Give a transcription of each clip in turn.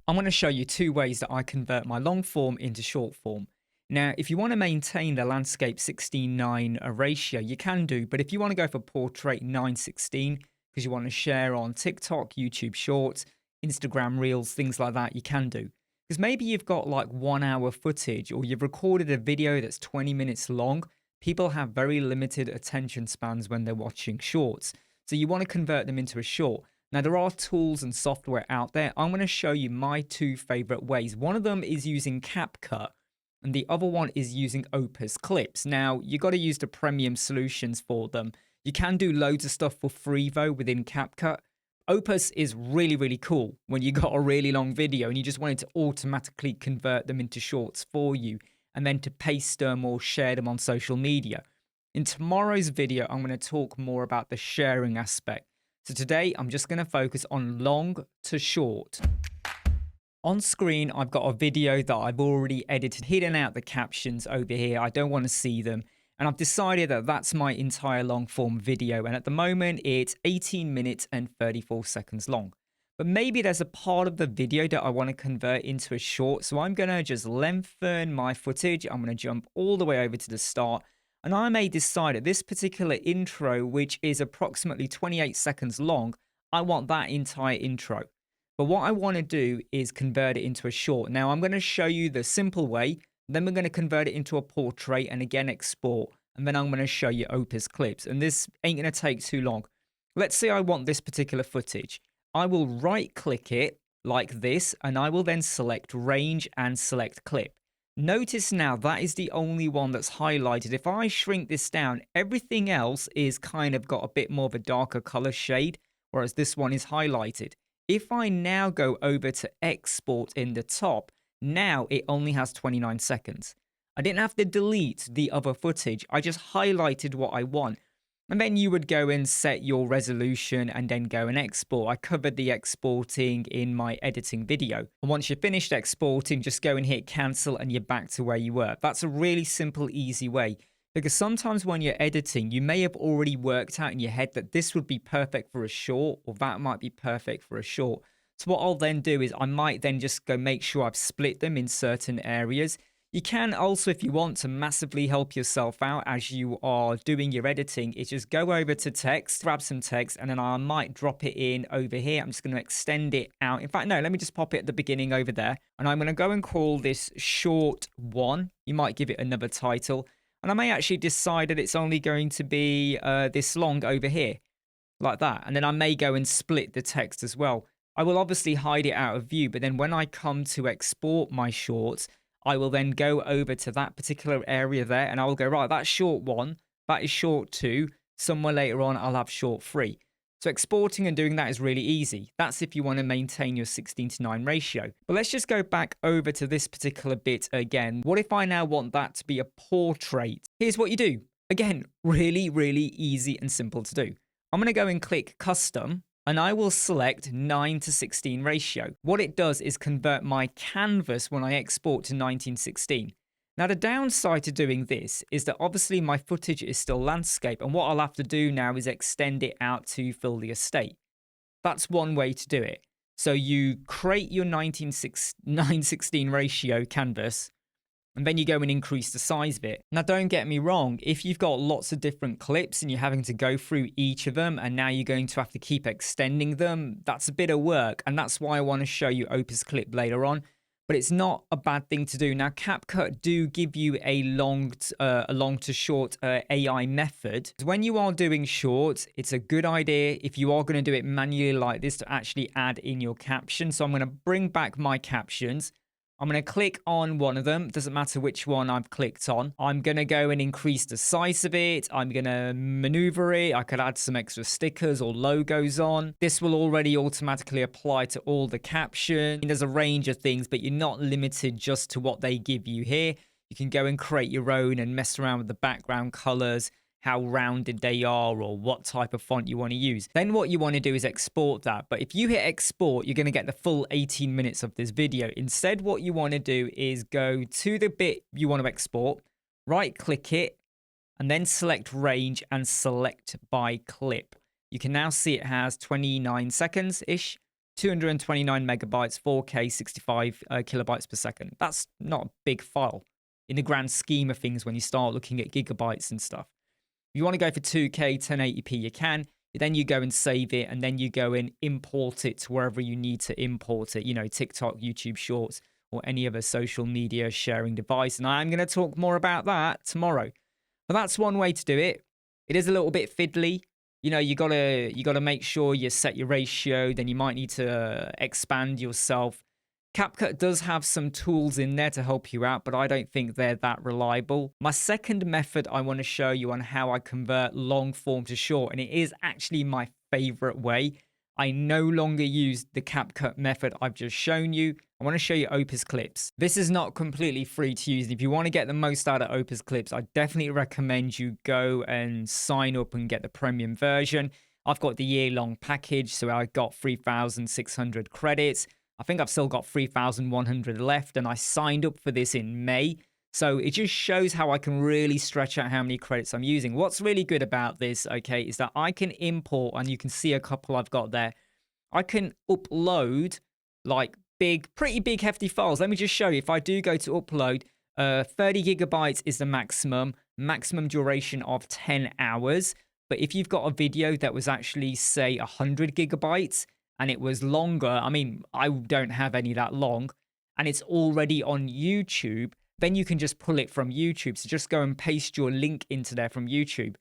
I'm going to show you two ways that I convert my long form into short form. Now, if you want to maintain the landscape 16:9 ratio, you can do, but if you want to go for portrait 9:16 because you want to share on TikTok, YouTube Shorts, Instagram Reels, things like that, you can do. Because maybe you've got like 1 hour footage or you've recorded a video that's 20 minutes long. People have very limited attention spans when they're watching shorts. So you want to convert them into a short. Now, there are tools and software out there. I'm going to show you my two favorite ways. One of them is using CapCut, and the other one is using Opus clips. Now, you got to use the premium solutions for them. You can do loads of stuff for free, though, within CapCut. Opus is really, really cool when you got a really long video and you just wanted to automatically convert them into shorts for you and then to paste them or share them on social media. In tomorrow's video, I'm going to talk more about the sharing aspect. So today, I'm just going to focus on long to short. On screen, I've got a video that I've already edited, hidden out the captions over here. I don't want to see them. And I've decided that that's my entire long form video. And at the moment, it's 18 minutes and 34 seconds long. But maybe there's a part of the video that I want to convert into a short. So I'm going to just lengthen my footage. I'm going to jump all the way over to the start. And I may decide at this particular intro, which is approximately 28 seconds long, I want that entire intro. But what I want to do is convert it into a short. Now, I'm going to show you the simple way. Then we're going to convert it into a portrait and again export. And then I'm going to show you Opus clips. And this ain't going to take too long. Let's say I want this particular footage. I will right click it like this and I will then select range and select clip. Notice now that is the only one that's highlighted. If I shrink this down, everything else is kind of got a bit more of a darker color shade, whereas this one is highlighted. If I now go over to export in the top, now it only has 29 seconds. I didn't have to delete the other footage. I just highlighted what I want. And then you would go and set your resolution and then go and export. I covered the exporting in my editing video. And once you're finished exporting, just go and hit cancel and you're back to where you were. That's a really simple, easy way. Because sometimes when you're editing, you may have already worked out in your head that this would be perfect for a short or that might be perfect for a short. So what I'll then do is I might then just go make sure I've split them in certain areas. You can also, if you want to massively help yourself out as you are doing your editing, is just go over to text, grab some text, and then I might drop it in over here. I'm just going to extend it out. In fact, no, let me just pop it at the beginning over there. And I'm going to go and call this short one. You might give it another title. And I may actually decide that it's only going to be this long over here, like that. And then I may go and split the text as well. I will obviously hide it out of view, but then when I come to export my shorts, I will then go over to that particular area there and I will go, right, that's short one, that is short two. Somewhere later on, I'll have short three. So exporting and doing that is really easy. That's if you want to maintain your 16:9 ratio. But let's just go back over to this particular bit again. What if I now want that to be a portrait? Here's what you do. Again, really, really easy and simple to do. I'm going to go and click custom. And I will select 9:16 ratio. What it does is convert my canvas when I export to 19:16. Now, the downside to doing this is that obviously my footage is still landscape. And what I'll have to do now is extend it out to fill the estate. That's one way to do it. So you create your 9:16 ratio canvas. And then you go and increase the size of it. Now, don't get me wrong. If you've got lots of different clips and you're having to go through each of them and now you're going to have to keep extending them, that's a bit of work. And that's why I want to show you Opus Clip later on. But it's not a bad thing to do. Now, CapCut do give you a long to short AI method. When you are doing shorts, it's a good idea if you are going to do it manually like this to actually add in your caption. So I'm going to bring back my captions. I'm going to click on one of them. Doesn't matter which one I've clicked on. I'm going to go and increase the size of it. I'm going to maneuver it. I could add some extra stickers or logos on. This will already automatically apply to all the caption. There's a range of things, but you're not limited just to what they give you here. You can go and create your own and mess around with the background colors, how rounded they are, or what type of font you want to use. Then what you want to do is export that. But if you hit export, you're going to get the full 18 minutes of this video. Instead, what you want to do is go to the bit you want to export, right click it, and then select range and select by clip. You can now see it has 29 seconds-ish. 229 megabytes, 4K, 65 kilobytes per second. That's not a big file in the grand scheme of things when you start looking at gigabytes and stuff. If you want to go for 2K, 1080p, you can. Then you go and save it, and then you go and import it to wherever you need to import it, TikTok, YouTube Shorts, or any other social media sharing device. And I'm going to talk more about that tomorrow. But that's one way to do it. It is a little bit fiddly. You gotta make sure you set your ratio. Then you might need to expand yourself. CapCut does have some tools in there to help you out, but I don't think they're that reliable. My second method I want to show you on how I convert long form to short, and it is actually my favorite way. I no longer use the CapCut method I've just shown you. I want to show you Opus Clips. This is not completely free to use. If you want to get the most out of Opus Clips, I definitely recommend you go and sign up and get the premium version. I've got the year-long package, so I got 3,600 credits. I think I've still got 3,100 left, and I signed up for this in May. So it just shows how I can really stretch out how many credits I'm using. What's really good about this, okay, is that I can import, and you can see a couple I've got there. I can upload like pretty big hefty files. Let me just show you. If I do go to upload, 30 gigabytes is the maximum duration of 10 hours. But if you've got a video that was actually, say, 100 gigabytes, and it was longer, I mean, I don't have any that long, and it's already on YouTube, then you can just pull it from YouTube. So just go and paste your link into there from YouTube,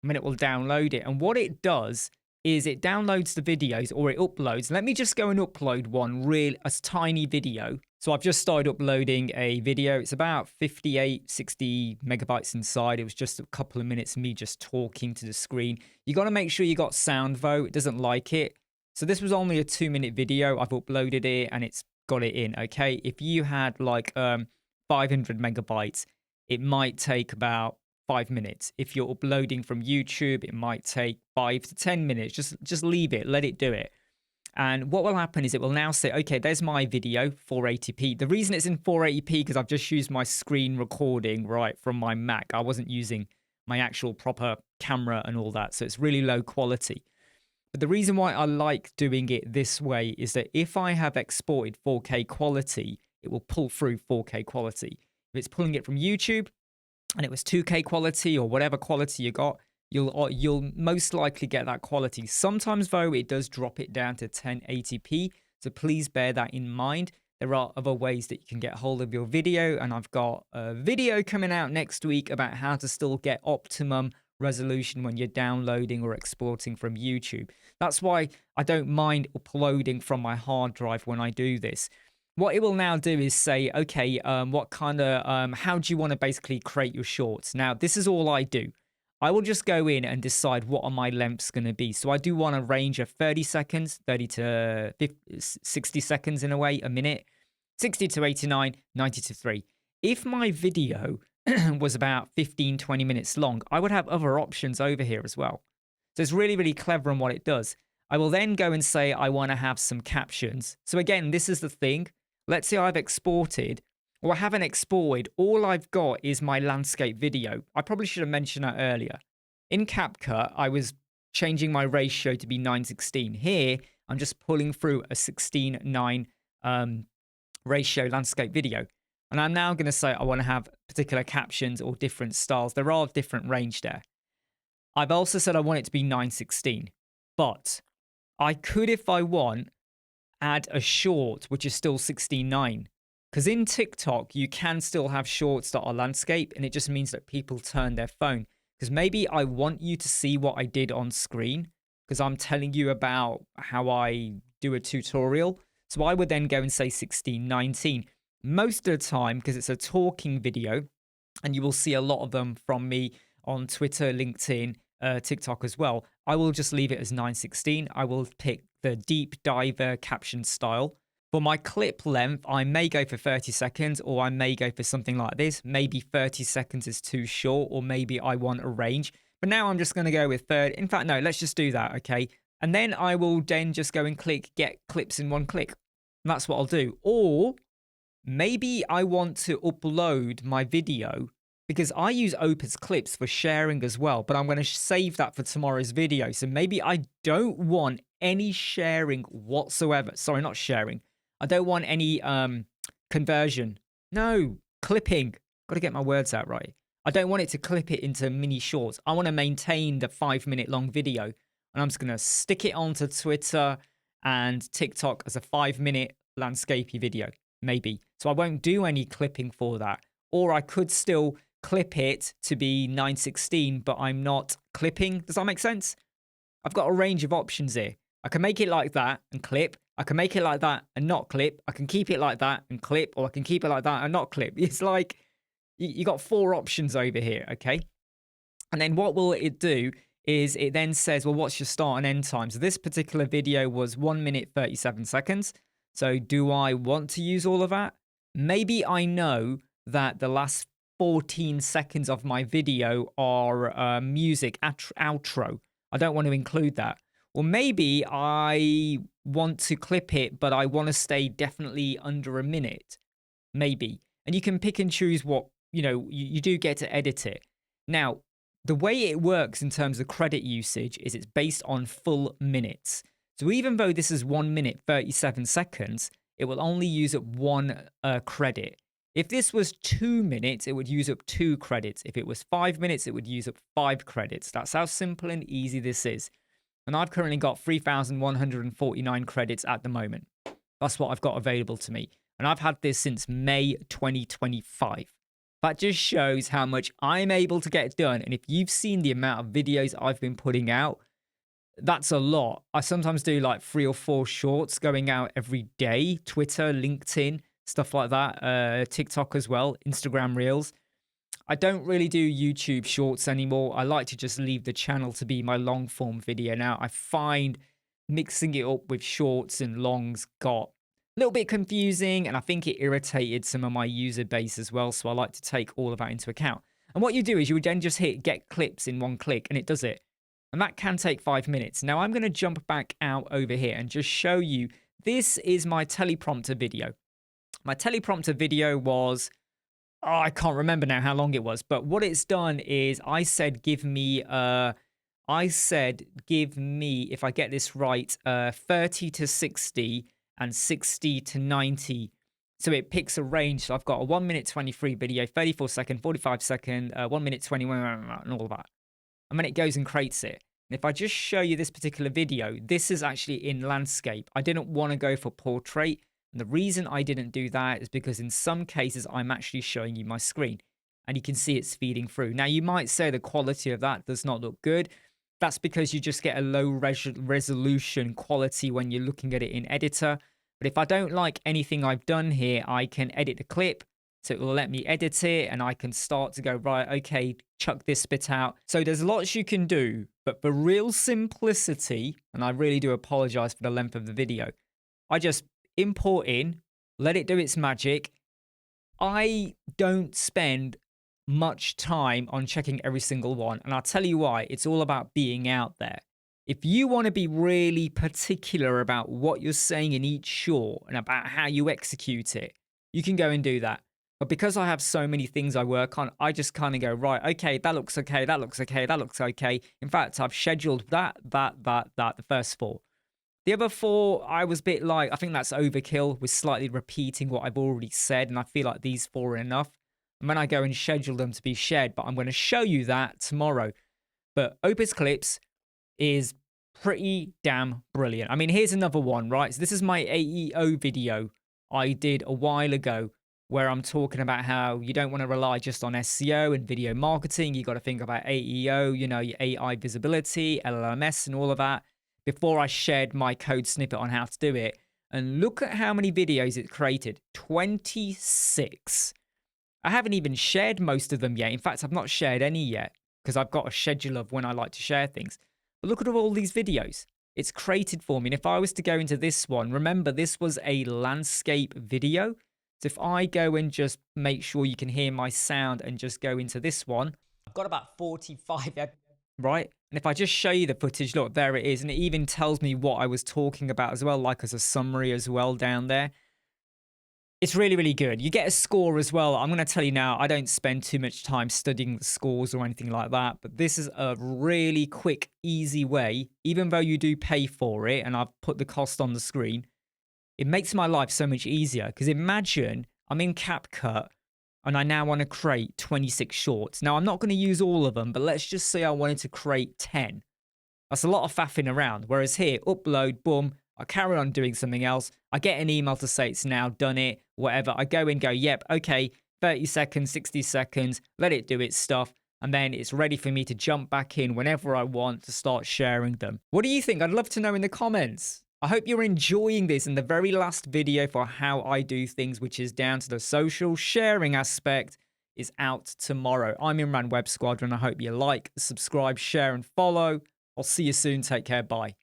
and then it will download it. And what it does is it downloads the videos, or it uploads. Let me just go and upload a tiny video. So I've just started uploading a video. It's about 58, 60 megabytes inside. It was just a couple of minutes of me just talking to the screen. You got to make sure you got sound though. It doesn't like it. So this was only a 2-minute video. I've uploaded it and it's got it in, okay? If you had like 500 megabytes, it might take about 5 minutes. If you're uploading from YouTube, it might take 5 to 10 minutes. Just leave it, let it do it. And what will happen is it will now say, okay, there's my video, 480p. The reason it's in 480p because I've just used my screen recording right from my Mac. I wasn't using my actual proper camera and all that. So it's really low quality. But the reason why I like doing it this way is that if I have exported 4K quality, it will pull through 4K quality. If it's pulling it from YouTube and it was 2K quality or whatever quality you got, you'll most likely get that quality. Sometimes though, it does drop it down to 1080p. So please bear that in mind. There are other ways that you can get hold of your video, and I've got a video coming out next week about how to still get optimum resolution when you're downloading or exporting from YouTube. That's why I don't mind uploading from my hard drive when I do this. What it will now do is say, okay, what kind of, how do you want to basically create your shorts? Now, this is all I do. I will just go in and decide what are my lengths going to be. So I do want a range of 30 seconds, 30 to 60 seconds in a way, a minute, 60 to 89, 90 to 3. If my video was about 15, 20 minutes long, I would have other options over here as well. So it's really, really clever in what it does. I will then go and say I want to have some captions. So again, this is the thing. Let's say I've exported, or I haven't exported. All I've got is my landscape video. I probably should have mentioned that earlier. In CapCut, I was changing my ratio to be 9:16. Here, I'm just pulling through a 16:9 ratio landscape video. And I'm now going to say I want to have particular captions or different styles. There are different range there. I've also said I want it to be 9:16. But I could, if I want, add a short, which is still 16:9. Because in TikTok, you can still have shorts that are landscape, and it just means that people turn their phone. Because maybe I want you to see what I did on screen, because I'm telling you about how I do a tutorial. So I would then go and say 16:19. Most of the time, because it's a talking video, and you will see a lot of them from me on Twitter, LinkedIn, TikTok as well, I will just leave it as 9:16. I will pick the deep diver caption style. For my clip length, I may go for 30 seconds, or I may go for something like this. Maybe 30 seconds is too short, or maybe I want a range. But now I'm just going to go with 30. In fact, no, let's just do that, okay? And then I will then just go and click get clips in one click. And that's what I'll do. Or maybe I want to upload my video because I use Opus clips for sharing as well, but I'm going to save that for tomorrow's video. So maybe I don't want any sharing whatsoever. Sorry, not sharing. I don't want any conversion. No, clipping. Got to get my words out right. I don't want it to clip it into mini shorts. I want to maintain the 5-minute long video, and I'm just going to stick it onto Twitter and TikTok as a 5-minute landscapey video, maybe. So I won't do any clipping for that. Or I could still clip it to be 9:16, but I'm not clipping. Does that make sense? I've got a range of options here. I can make it like that and clip. I can make it like that and not clip. I can keep it like that and clip, or I can keep it like that and not clip. It's like you got 4 options over here, okay? And then what will it do is it then says, well, what's your start and end time? So this particular video was 1 minute, 37 seconds. So do I want to use all of that? Maybe I know that the last 14 seconds of my video are music outro. I don't want to include that. Or maybe I want to clip it, but I want to stay definitely under a minute. Maybe. And you can pick and choose what, you do get to edit it. Now, the way it works in terms of credit usage is it's based on full minutes. So even though this is 1 minute, 37 seconds, it will only use up 1 credit. If this was 2 minutes, it would use up 2 credits. If it was 5 minutes, it would use up 5 credits. That's how simple and easy this is. And I've currently got 3,149 credits at the moment. That's what I've got available to me. And I've had this since May 2025. That just shows how much I'm able to get done. And if you've seen the amount of videos I've been putting out, that's a lot. I sometimes do like 3 or 4 shorts going out every day. Twitter, LinkedIn, stuff like that. TikTok as well, Instagram Reels. I don't really do YouTube shorts anymore. I like to just leave the channel to be my long form video. Now, I find mixing it up with shorts and longs got a little bit confusing, and I think it irritated some of my user base as well. So I like to take all of that into account. And what you do is you would then just hit get clips in 1 click, and it does it. And that can take 5 minutes. Now I'm going to jump back out over here and just show you, this is my teleprompter video. My teleprompter video was, I can't remember now how long it was, but what it's done is I said, give me, if I get this right, 30 to 60 and 60 to 90. So it picks a range. So I've got a 1 minute 23 video, 34 second, 45 second, 1 minute 21, and all of that. And then it goes and creates it. And if I just show you this particular video, this is actually in landscape. I didn't want to go for portrait. And the reason I didn't do that is because in some cases, I'm actually showing you my screen and you can see it's feeding through. Now, you might say the quality of that does not look good. That's because you just get a low resolution quality when you're looking at it in editor. But if I don't like anything I've done here, I can edit the clip. So it will let me edit it and I can start to go, right, okay, chuck this bit out. So there's lots you can do, but for real simplicity, and I really do apologize for the length of the video, I just import in, let it do its magic. I don't spend much time on checking every single one. And I'll tell you why. It's all about being out there. If you want to be really particular about what you're saying in each short and about how you execute it, you can go and do that. But because I have so many things I work on, I just kind of go, right, okay, that looks okay, that looks okay, that looks okay. In fact, I've scheduled that, the first 4. The other 4, I was a bit like, I think that's overkill with slightly repeating what I've already said. And I feel like these 4 are enough. And then I go and schedule them to be shared. But I'm going to show you that tomorrow. But Opus Clips is pretty damn brilliant. I mean, here's another one, right? So this is my AEO video I did a while ago where I'm talking about how you don't want to rely just on SEO and video marketing. You got to think about AEO, your AI visibility, LLMS and all of that. Before I shared my code snippet on how to do it. And look at how many videos it created. 26. I haven't even shared most of them yet. In fact, I've not shared any yet because I've got a schedule of when I like to share things. But look at all these videos it's created for me. And if I was to go into this one, remember this was a landscape video. So if I go and just make sure you can hear my sound and just go into this one, I've got about 45, right? And if I just show you the footage, look, there it is. And it even tells me what I was talking about as well, like as a summary as well down there. It's really, really good. You get a score as well. I'm going to tell you now, I don't spend too much time studying the scores or anything like that, but this is a really quick, easy way, even though you do pay for it, and I've put the cost on the screen, it makes my life so much easier. Because imagine I'm in CapCut and I now want to create 26 shorts. Now, I'm not going to use all of them, but let's just say I wanted to create 10. That's a lot of faffing around. Whereas here, upload, boom, I carry on doing something else. I get an email to say it's now done it, whatever. I go in, go, yep, okay, 30 seconds, 60 seconds, let it do its stuff. And then it's ready for me to jump back in whenever I want to start sharing them. What do you think? I'd love to know in the comments. I hope you're enjoying this. And the very last video for how I do things, which is down to the social sharing aspect, is out tomorrow. I'm Imran Web Squadron. I hope you like, subscribe, share, and follow. I'll see you soon. Take care. Bye.